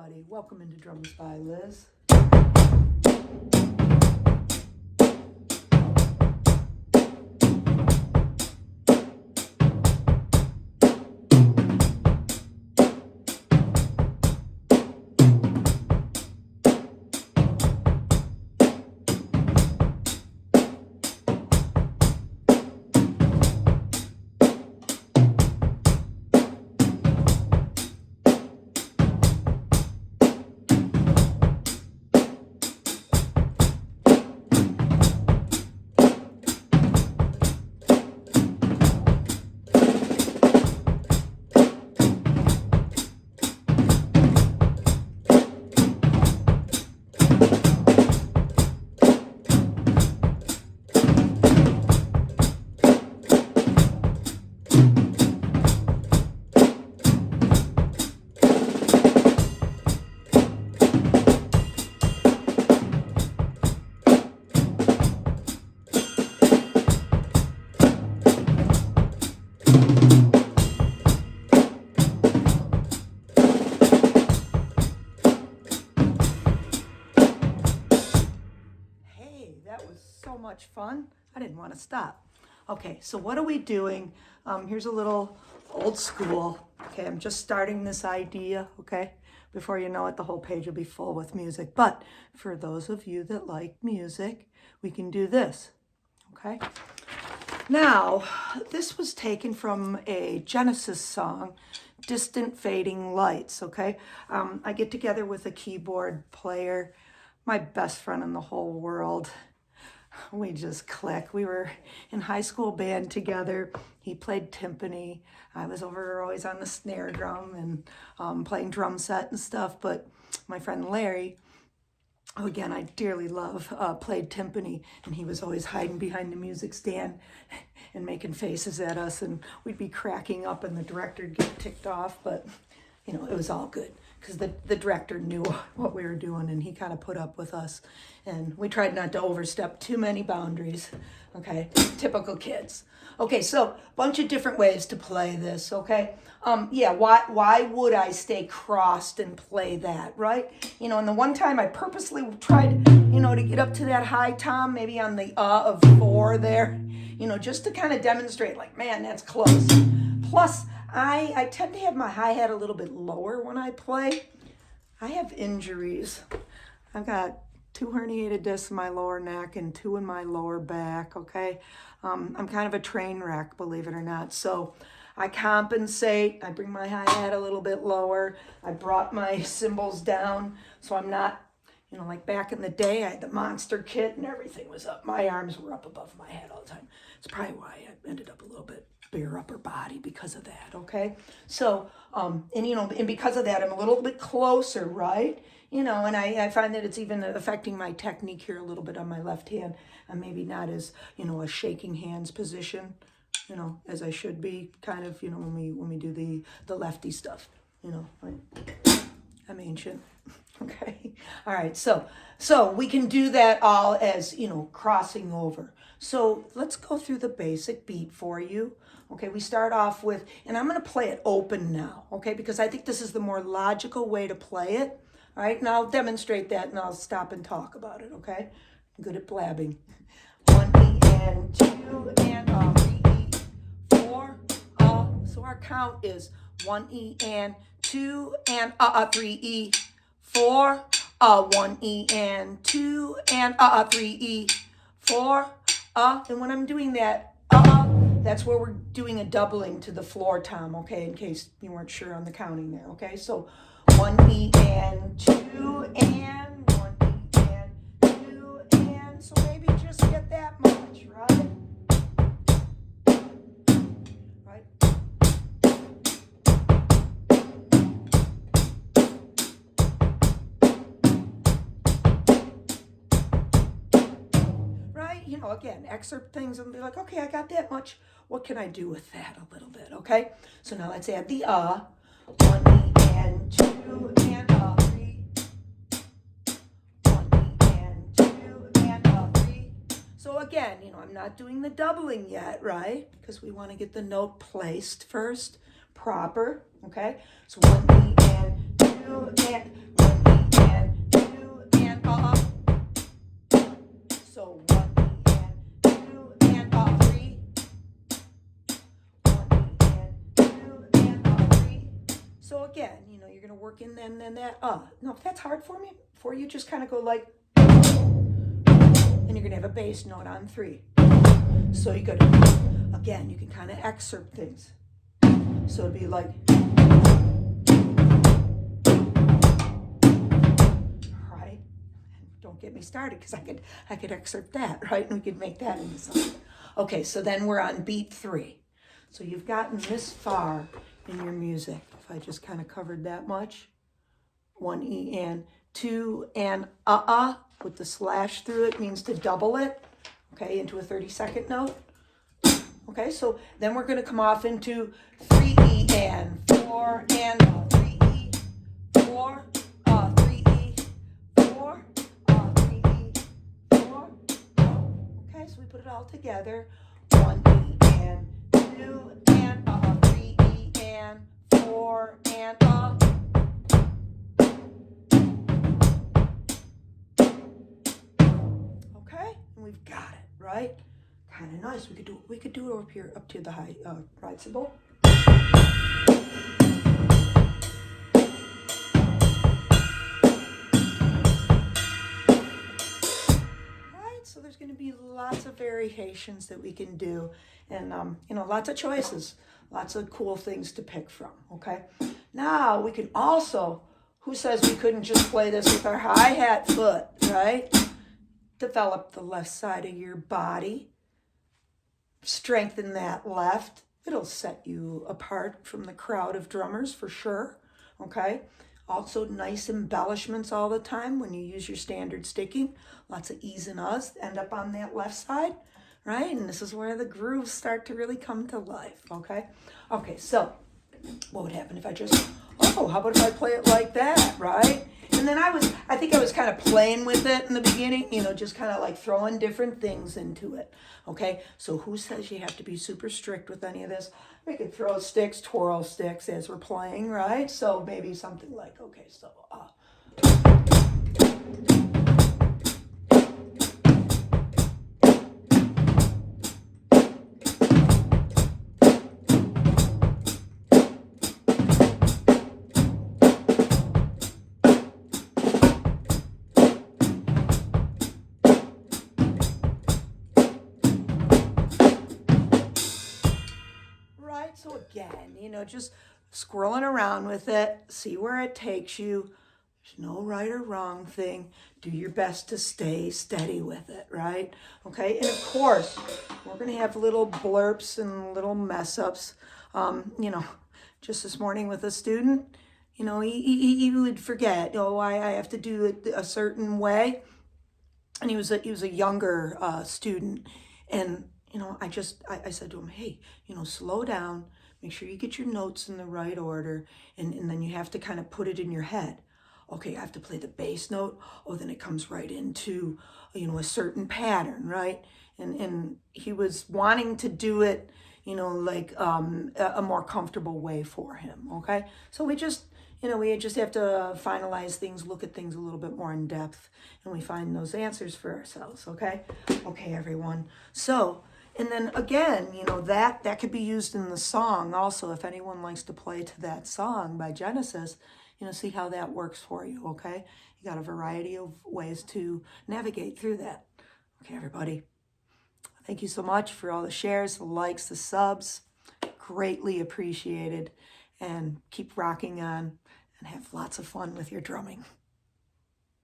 everybody. Welcome into Drums by Liz. That was so much fun. I didn't want to stop. Okay, so what are we doing? Here's a little old school. Okay, I'm just starting this idea, okay? Before you know it, the whole page will be full with music. But for those of you that like music, we can do this, okay? Now, this was taken from a Genesis song, Distant Fading Lights, okay? I get together with a keyboard player, my best friend in the whole world. We just click. We were in high school band together. He played timpani. I was over always on the snare drum and playing drum set and stuff. But my friend Larry, who again I dearly love, played timpani, and he was always hiding behind the music stand and making faces at us, and we'd be cracking up, and the director'd get ticked off. But you know, it was all good because the director knew what we were doing, and he kind of put up with us, and we tried not to overstep too many boundaries. Okay, typical kids. Okay, so a bunch of different ways to play this. Okay, yeah, why would I stay crossed and play that, right? You know, and the one time I purposely tried, you know, to get up to that high tom, maybe on the of 4 there, you know, just to kind of demonstrate, like, man, that's close. Plus, I tend to have my hi-hat a little bit lower when I play. I have injuries. I've got 2 herniated discs in my lower neck and 2 in my lower back, okay? I'm kind of a train wreck, believe it or not. So I compensate. I bring my hi-hat a little bit lower. I brought my cymbals down so I'm not, you know, like back in the day, I had the monster kit and everything was up. My arms were up above my head all the time. It's probably why I ended up a little bit bare upper body because of that, okay? So, and you know, and because of that, I'm a little bit closer, right? You know, and I find that it's even affecting my technique here a little bit on my left hand. I'm maybe not as, you know, a shaking hands position, you know, as I should be, kind of, you know, when we do the lefty stuff, you know, right? I'm ancient. Okay. All right. So we can do that all as, you know, crossing over. So let's go through the basic beat for you. Okay. We start off with, and I'm going to play it open now. Okay. Because I think this is the more logical way to play it. All right. And I'll demonstrate that and I'll stop and talk about it. Okay. I'm good at blabbing. 1 E and 2 and 3 E, 4 So our count is 1 E and 2 and 3 E, 4 1 E and 2 and 3 E, 4 and when I'm doing that that's where we're doing a doubling to the floor tom, okay, in case you weren't sure on the counting there, okay? So 1 E and 2 and 1 E and 2 and, so maybe just get that much, right? Right? You know, again, excerpt things and be like, okay, I got that much. What can I do with that a little bit, okay? So now let's add the 1 E and 2 and 3. 1 E and 2 and 3. So again, you know, I'm not doing the doubling yet, right? Because we want to get the note placed first, proper, okay? So 1 E and 2 and so again, you're gonna work in then that, no, if that's hard for you, just kind of go like, and you're gonna have a bass note on 3. So you could, again, you can kind of excerpt things. So it'd be like, right? And don't get me started, because I could excerpt that, right? And we could make that into something. Okay, so then we're on beat 3. So you've gotten this far in your music. If I just kind of covered that much. 1 E and 2 and with the slash through it means to double it, okay, into a 32nd note. Okay, so then we're going to come off into 3 E and 4 and 3 E, 4, 3 E, 4, 3 E, 4. Okay, so we put it all together. 1 E and 2 and 3 E and 4 and Okay, and we've got it, right? Kind of nice. We could do it over here up to the high right cymbal. Right, so there's going to be lots of variations that we can do, and lots of choices, lots of cool things to pick from. Okay, now we can also, who says we couldn't just play this with our hi-hat foot, right? Develop the left side of your body. Strengthen that left. It'll set you apart from the crowd of drummers for sure. Okay. Also nice embellishments all the time when you use your standard sticking. Lots of E's and U's end up on that left side, right? And this is where the grooves start to really come to life. Okay. Okay, so what would happen if I just, how about if I play it like that, right? And then I think I was kind of playing with it in the beginning, just kind of like throwing different things into it, okay? So who says you have to be super strict with any of this? We could throw sticks, twirl sticks as we're playing, right? So maybe something like, okay, so, right? So again, just squirreling around with it, see where it takes you. There's no right or wrong thing. Do your best to stay steady with it, right? Okay, and of course, we're going to have little blurps and little mess ups. Just this morning with a student, he would forget, I have to do it a certain way. And he was a younger student, and I said to him, hey, slow down, make sure you get your notes in the right order, and then you have to kind of put it in your head. Okay, I have to play the bass note. Oh, then it comes right into a certain pattern, right? And he was wanting to do it, like a more comfortable way for him. Okay, so we just have to finalize things, look at things a little bit more in depth, and we find those answers for ourselves. Okay, everyone. So. And then again, that could be used in the song also. If anyone likes to play to that song by Genesis, see how that works for you, okay? You got a variety of ways to navigate through that. Okay, everybody. Thank you so much for all the shares, the likes, the subs. Greatly appreciated. And keep rocking on and have lots of fun with your drumming.